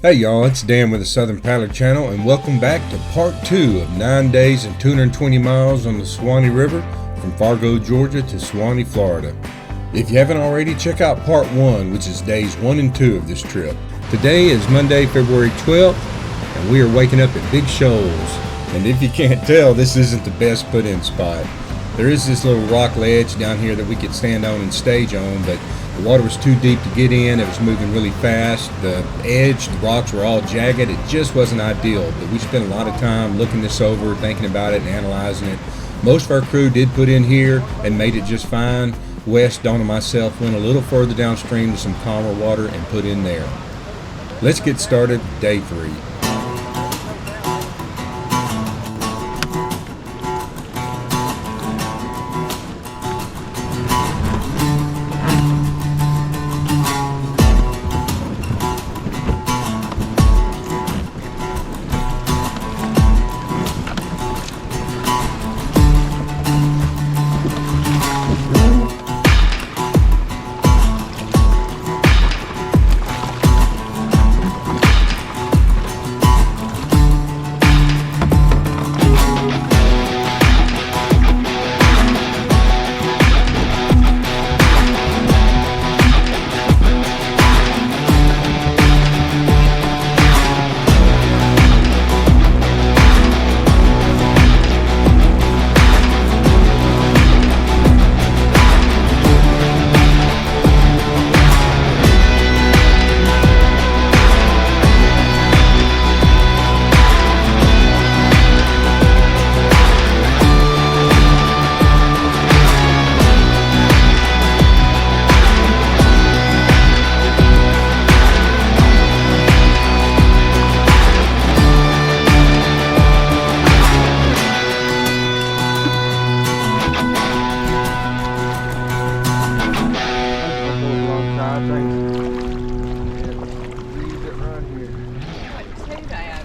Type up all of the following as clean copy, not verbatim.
Hey y'all, it's Dan with the Southern Paddler Channel, and welcome back to part 2 of 9 days and 220 miles on the Suwannee River from Fargo, Georgia to Suwannee, Florida. If you haven't already, check out part 1, which is days 1 and 2 of this trip. Today is Monday, February 12th, and we are waking up at Big Shoals. And if you can't tell, this isn't the best put-in spot. There is this little rock ledge down here that we could stand on and stage on, but the water was too deep to get in. It was moving really fast. The rocks were all jagged. It just wasn't ideal, but we spent a lot of time looking this over, thinking about it, and analyzing it. Most of our crew did put in here and made it just fine. Wes, Dawn, and myself went a little further downstream to some calmer water and put in there. Let's get started with day 3.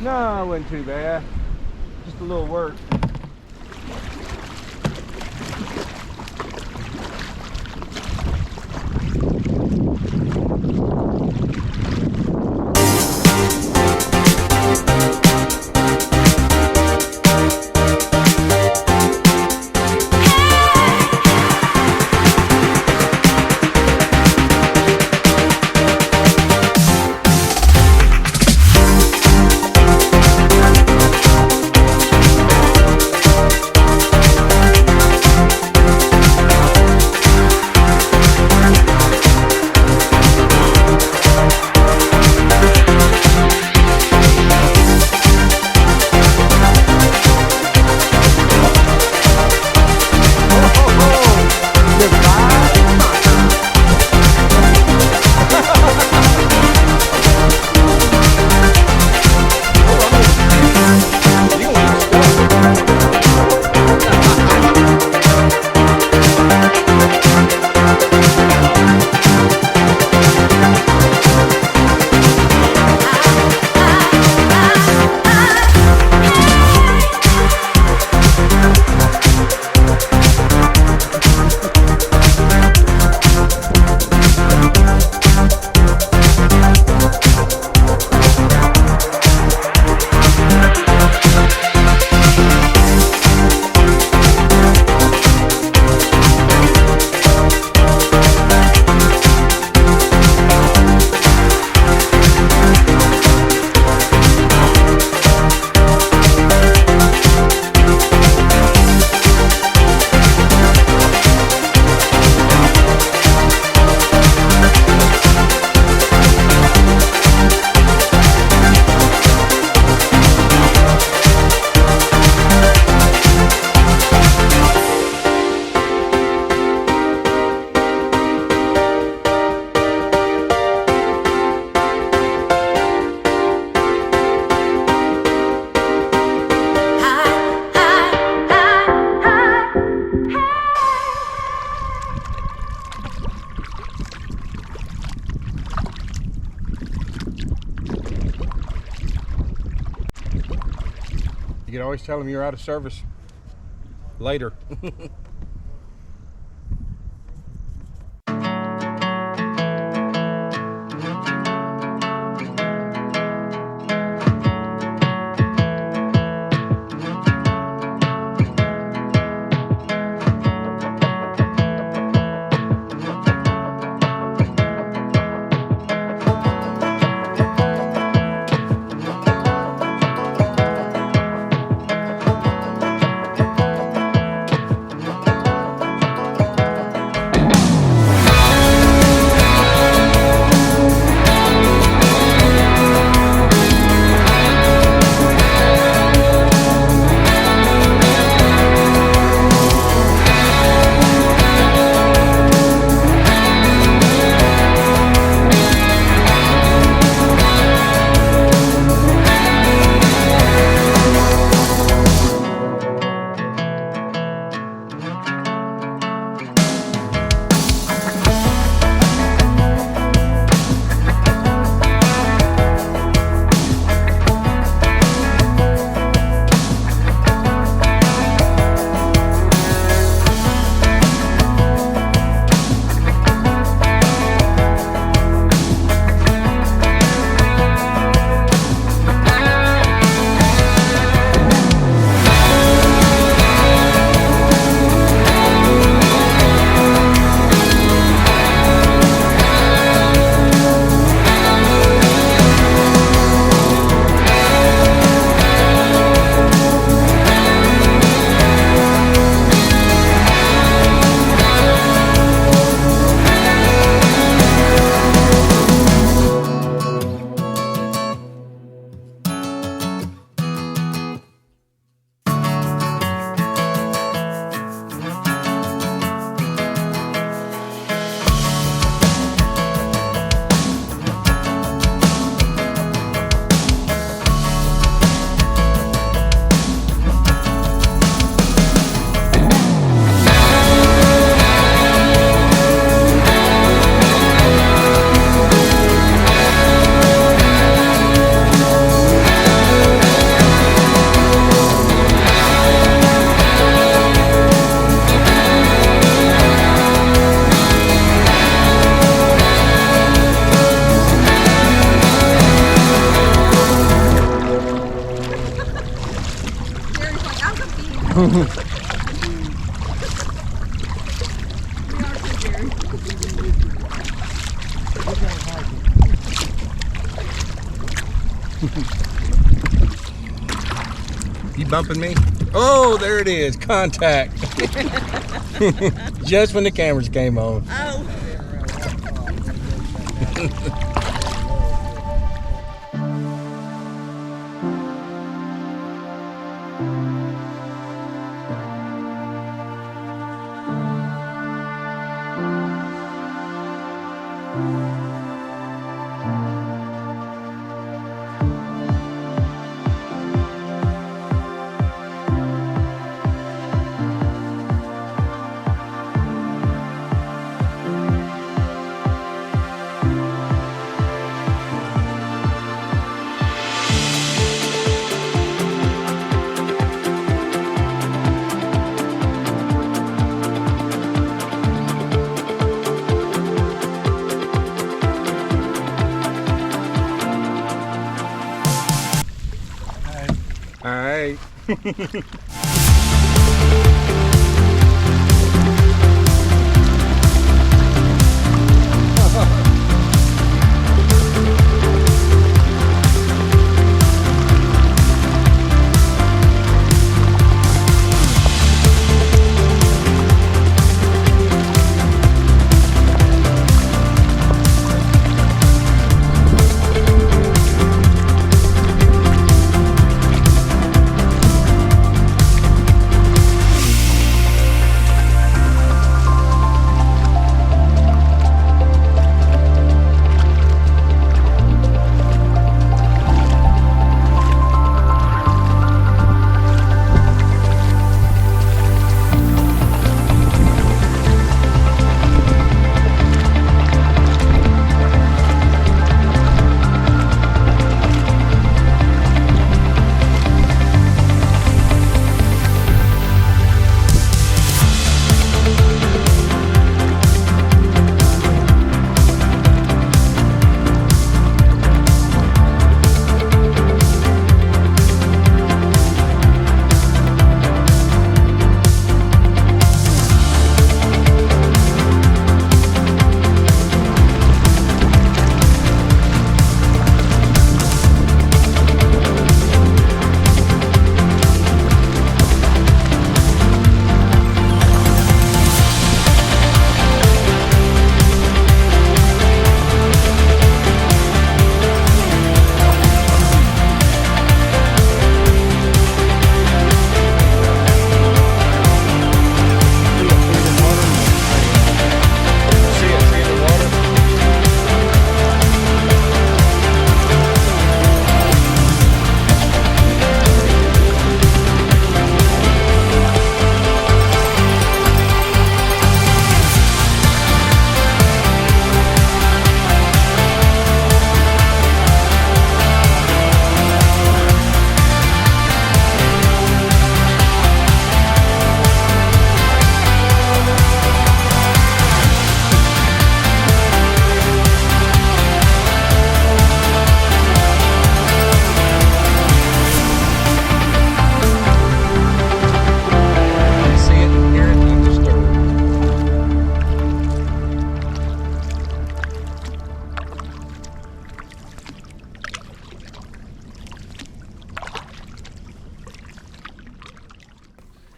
No, it wasn't too bad. Just a little work. You can always tell them you're out of service later. You bumping me? Oh, there it is. Contact. Just when the cameras came on. Oh. All right.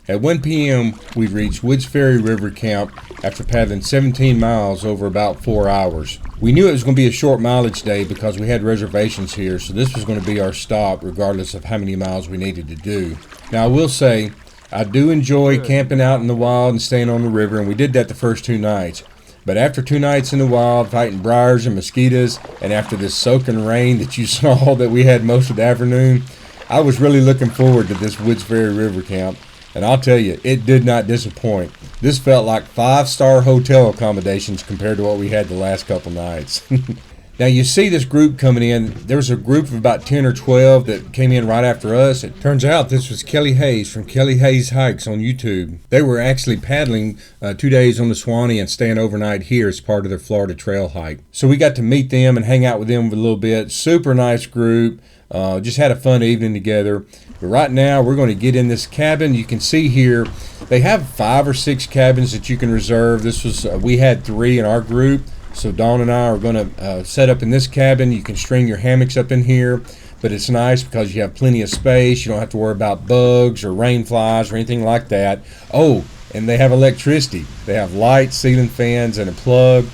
At 1 p.m., we reached Woods Ferry River Camp after paddling 17 miles over about 4 hours. We knew it was going to be a short mileage day because we had reservations here, so this was going to be our stop regardless of how many miles we needed to do. Now, I will say, I do enjoy camping out in the wild and staying on the river, and we did that the first 2 nights. But after 2 nights in the wild, fighting briars and mosquitoes, and after this soaking rain that you saw that we had most of the afternoon, I was really looking forward to this Woods Ferry River Camp. And I'll tell you, it did not disappoint. This felt like 5-star hotel accommodations compared to what we had the last couple nights. Now you see this group coming in. There was a group of about 10 or 12 that came in right after us. It turns out this was Kelly Hayes from Kelly Hayes Hikes on YouTube. They were actually paddling 2 days on the Suwannee and staying overnight here as part of their Florida trail hike. So we got to meet them and hang out with them a little bit. Super nice group. Just had a fun evening together. But right now we're going to get in this cabin. You can see here they have 5 or 6 cabins that you can reserve. This was we had 3 in our group. So Dawn and I are going to set up in this cabin. You can string your hammocks up in here, but it's nice because you have plenty of space. You don't have to worry about bugs or rain flies or anything like that. Oh, and they have electricity. They have lights, ceiling fans, and a plug.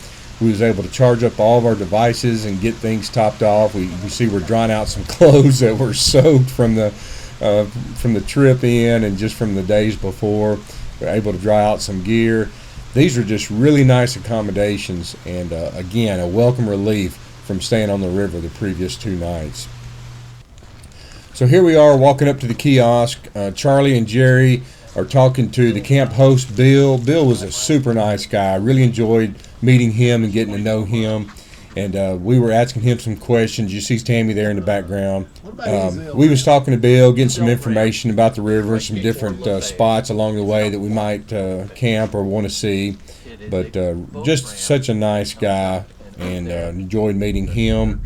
We was able to charge up all of our devices and get things topped off. We see we're drying out some clothes that were soaked from the trip in and just from the days before. We're able to dry out some gear. These are just really nice accommodations, and again, a welcome relief from staying on the river the previous 2 nights. So here we are walking up to the kiosk. Charlie and Jerry are talking to the camp host, Bill. Bill was a super nice guy. I really enjoyed meeting him and getting to know him. And we were asking him some questions. You see Tammy there in the background. We was talking to Bill, getting some information about the river and some different spots along the way that we might camp or want to see. But just such a nice guy, and enjoyed meeting him.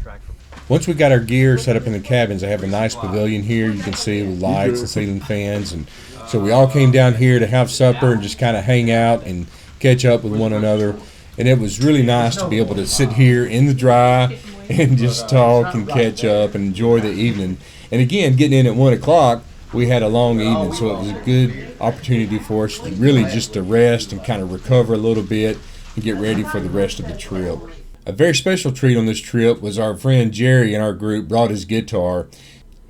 Once we got our gear set up in the cabins, they have a nice pavilion here. You can see with lights and ceiling fans. And so we all came down here to have supper and just kind of hang out and catch up with one another. And it was really nice to be able to sit here in the dry and just talk and catch up and enjoy the evening. And again, getting in at 1 o'clock, we had a long evening, so it was a good opportunity for us to really just to rest and kind of recover a little bit and get ready for the rest of the trip. A very special treat on this trip was our friend Jerry in our group brought his guitar,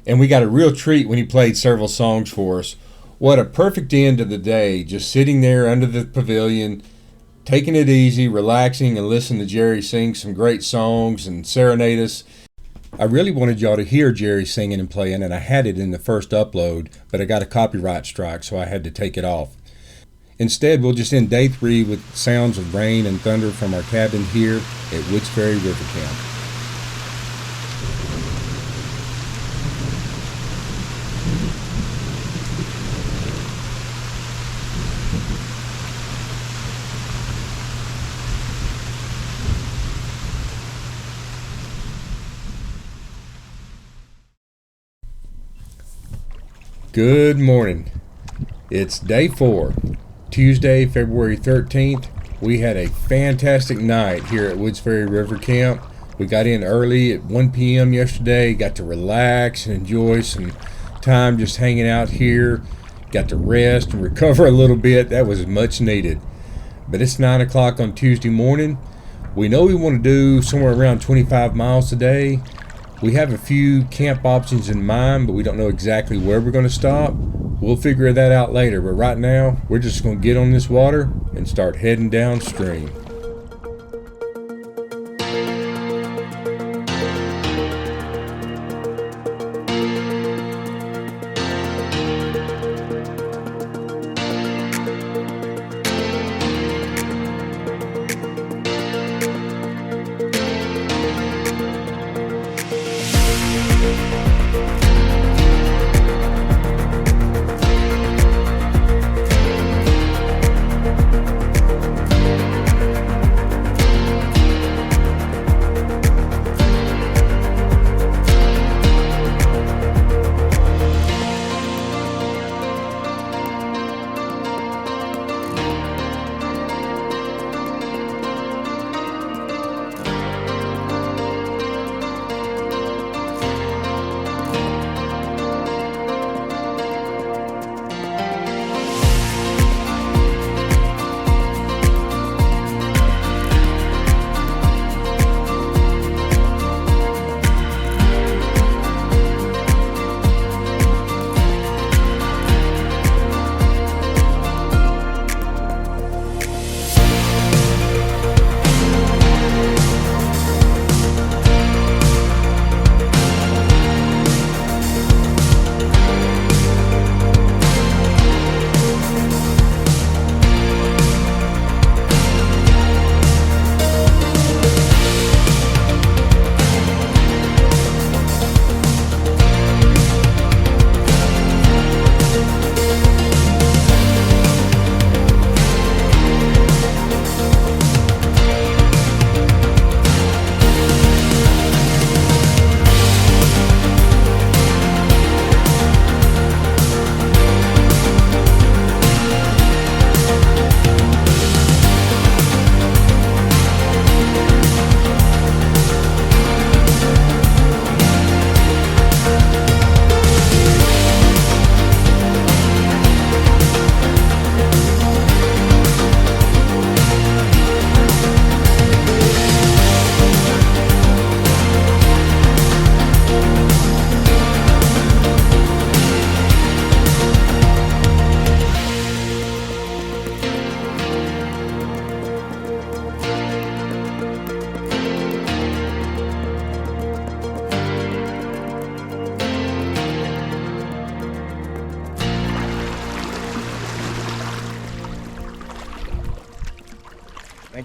and we got a real treat when he played several songs for us. What a perfect end to the day, just sitting there under the pavilion, taking it easy, relaxing, and listening to Jerry sing some great songs and serenade us. I really wanted y'all to hear Jerry singing and playing, and I had it in the first upload, but I got a copyright strike, so I had to take it off. Instead, we'll just end day 3 with sounds of rain and thunder from our cabin here at Woods Ferry River Camp. Good morning. It's day 4, Tuesday, February 13th. We had a fantastic night here at Woods Ferry River Camp. We got in early at 1 p.m. yesterday, got to relax and enjoy some time just hanging out here. Got to rest and recover a little bit. That was much needed. But it's 9 o'clock on Tuesday morning. We know we want to do somewhere around 25 miles today. We have a few camp options in mind, but we don't know exactly where we're going to stop. We'll figure that out later, but right now, we're just going to get on this water and start heading downstream.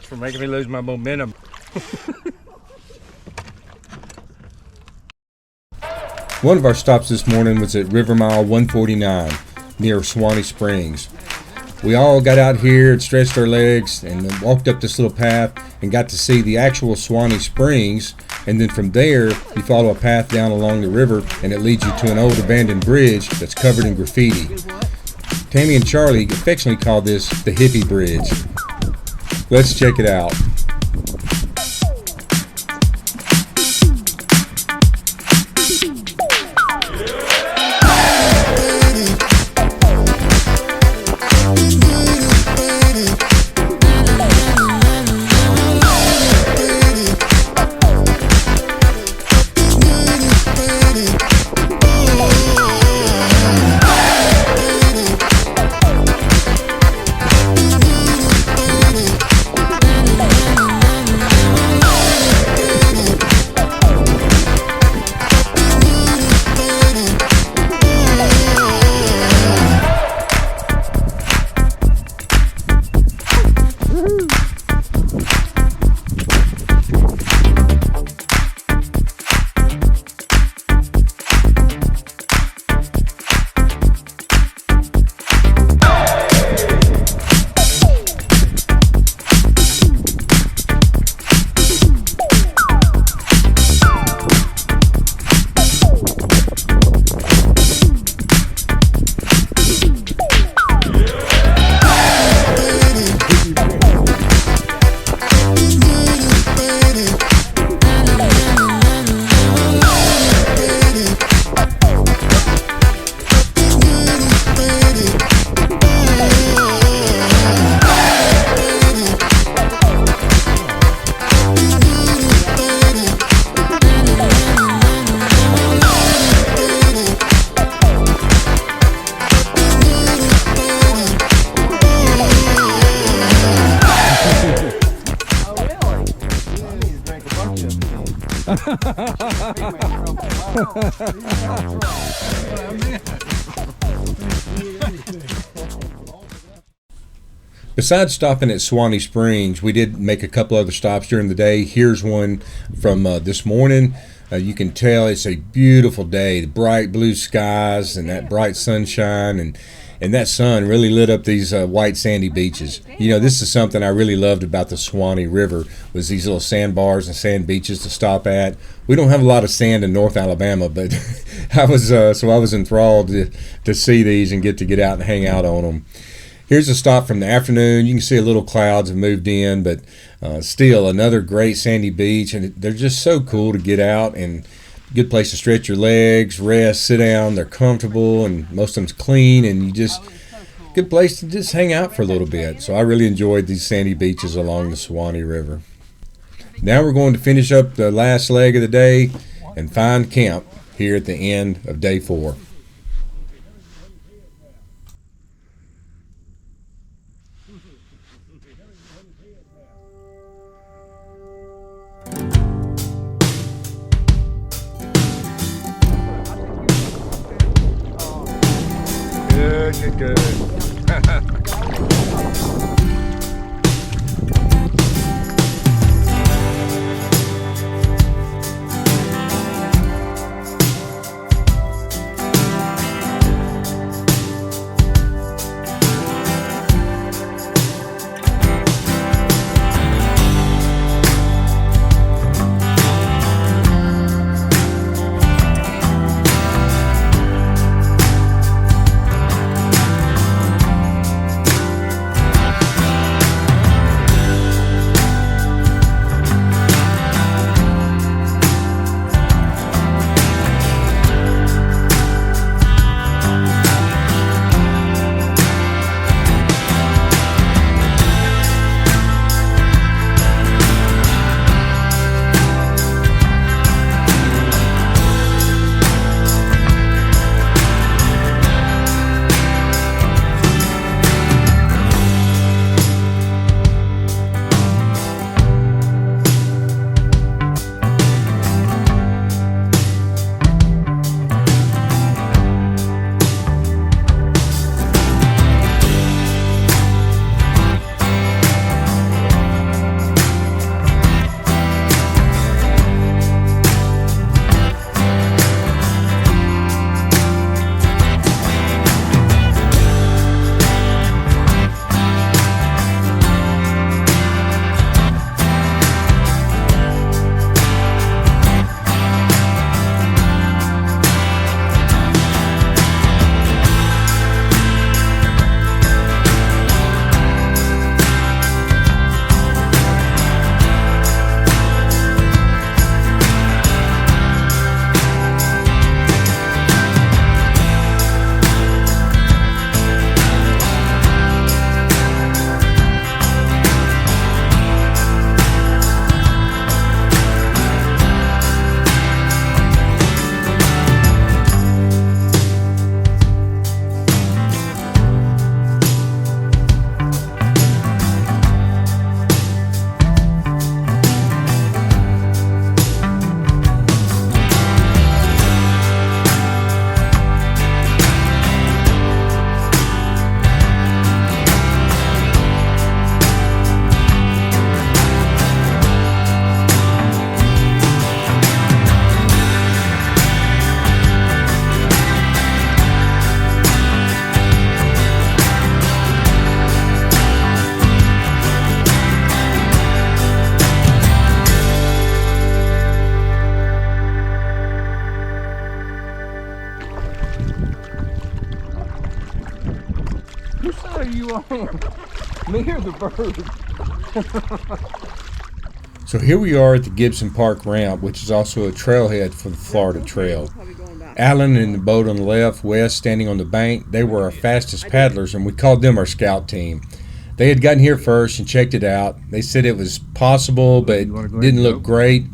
for making me lose my momentum. One of our stops this morning was at River Mile 149 near Suwannee Springs. We all got out here and stretched our legs and then walked up this little path and got to see the actual Suwannee Springs. And then from there, you follow a path down along the river and it leads you to an old abandoned bridge that's covered in graffiti. Tammy and Charlie affectionately call this the Hippie Bridge. Let's check it out. Besides stopping at Suwannee Springs, we did make a couple other stops during the day. Here's one from this morning. You can tell it's a beautiful day, the bright blue skies and that bright sunshine, and that sun really lit up these white sandy beaches. You know, this is something I really loved about the Suwannee River, was these little sandbars and sand beaches to stop at. We don't have a lot of sand in North Alabama, but I was enthralled to see these and get out and hang out on them. Here's a stop from the afternoon. You can see a little clouds have moved in, but still another great sandy beach, and they're just so cool to get out, and good place to stretch your legs, rest, sit down. They're comfortable, and most of them's clean, and you just good place to just hang out for a little bit. So I really enjoyed these sandy beaches along the Suwannee River. Now we're going to finish up the last leg of the day and find camp here at the end of day 4. Good. are you on? Me or the bird? So here we are at the Gibson Park ramp, which is also a trailhead for the Florida Trail. Alan in the boat on the left, Wes standing on the bank. They were our fastest paddlers, and we called them our scout team. They had gotten here first and checked it out. They said it was possible, but it didn't look great.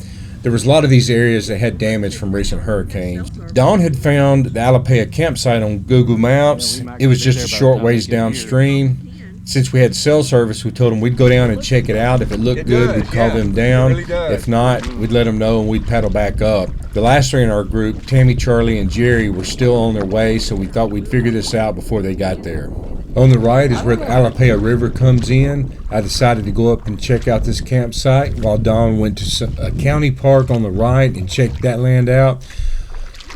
There was a lot of these areas that had damage from recent hurricanes. Dawn had found the Alapaya campsite on Google Maps. It was just a short ways downstream. Since we had cell service, we told them we'd go down and check it out. If it looked good, we'd call them down. If not, we'd let them know and we'd paddle back up. The last three in our group, Tammy, Charlie, and Jerry, were still on their way, so we thought we'd figure this out before they got there. On the right is where the Alapaya River comes in. I decided to go up and check out this campsite while Dawn went to a county park on the right and checked that land out.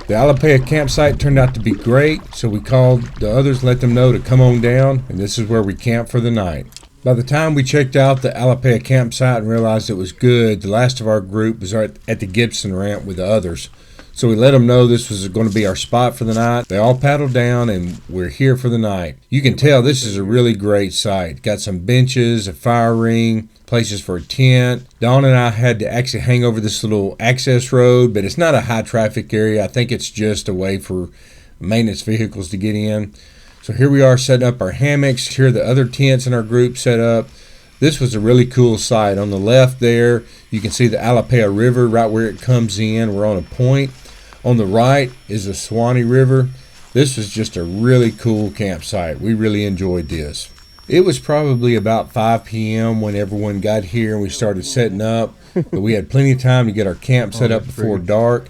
The Alapaya campsite turned out to be great, so we called the others, let them know to come on down, and this is where we camped for the night. By the time we checked out the Alapaya campsite and realized it was good, the last of our group was at the Gibson ramp with the others. So we let them know this was going to be our spot for the night. They all paddled down and we're here for the night. You can tell this is a really great site. Got some benches, a fire ring, places for a tent. Dawn and I had to actually hang over this little access road, but it's not a high traffic area. I think it's just a way for maintenance vehicles to get in. So here we are setting up our hammocks. Here are the other tents in our group set up. This was a really cool site. On the left there, you can see the Alapaya River right where it comes in. We're on a point. On the right is the Suwannee River. This was just a really cool campsite. We really enjoyed this. It was probably about 5 p.m. when everyone got here and we started setting up, but we had plenty of time to get our camp set up before dark.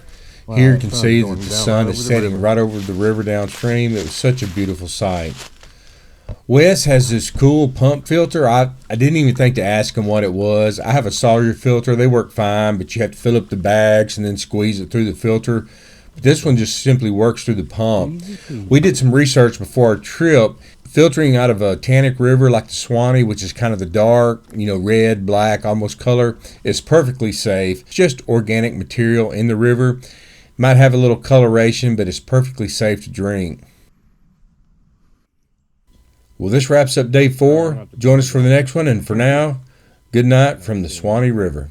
Here you can see that the sun is setting right over the river downstream. It was such a beautiful sight. Wes has this cool pump filter. I didn't even think to ask him what it was. I have a Sawyer filter. They work fine, but you have to fill up the bags and then squeeze it through the filter. But this one just simply works through the pump. We did some research before our trip. Filtering out of a tannic river like the Suwannee, which is kind of the dark, red, black, almost color, is perfectly safe. It's just organic material in the river. Might have a little coloration, but it's perfectly safe to drink. Well, this wraps up day 4. Join us for the next one, and for now, good night from the Suwannee River.